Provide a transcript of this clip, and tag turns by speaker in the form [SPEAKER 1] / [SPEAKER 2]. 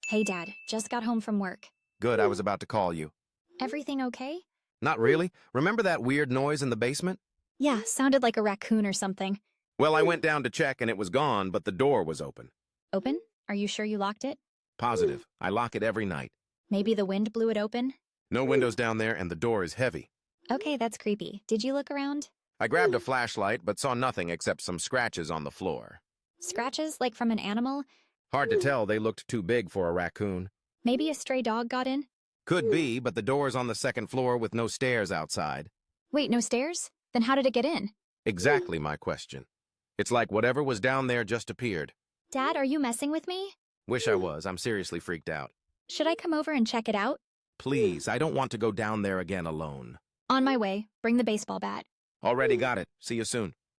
[SPEAKER 1] Hey, Dad. Just got home from work.
[SPEAKER 2] Good, I was about to call you.
[SPEAKER 1] Everything okay?
[SPEAKER 2] Not really. Remember that weird noise in the basement?
[SPEAKER 1] Yeah, sounded like a raccoon or something.
[SPEAKER 2] Well, I went down to check and it was gone, but the door was open.
[SPEAKER 1] Open? Are you sure you locked it?
[SPEAKER 2] Positive. I lock it every night.
[SPEAKER 1] Maybe the wind blew it open?
[SPEAKER 2] No windows down there and the door is heavy.
[SPEAKER 1] Okay, that's creepy. Did you look around?
[SPEAKER 2] I grabbed a flashlight but saw nothing except some scratches on the floor.
[SPEAKER 1] Scratches, like from an animal?
[SPEAKER 2] Hard to tell, they looked too big for a raccoon.
[SPEAKER 1] Maybe a stray dog got in?
[SPEAKER 2] Could be, but the door's on the second floor with no stairs outside.
[SPEAKER 1] Wait, no stairs? Then how did it get in?
[SPEAKER 2] Exactly my question. It's like whatever was down there just appeared.
[SPEAKER 1] Dad, are you messing with me?
[SPEAKER 2] Wish I was. I'm seriously freaked out.
[SPEAKER 1] Should I come over and check it out?
[SPEAKER 2] Please, I don't want to go down there again alone.
[SPEAKER 1] On my way. Bring the baseball bat.
[SPEAKER 2] Already got it. See you soon.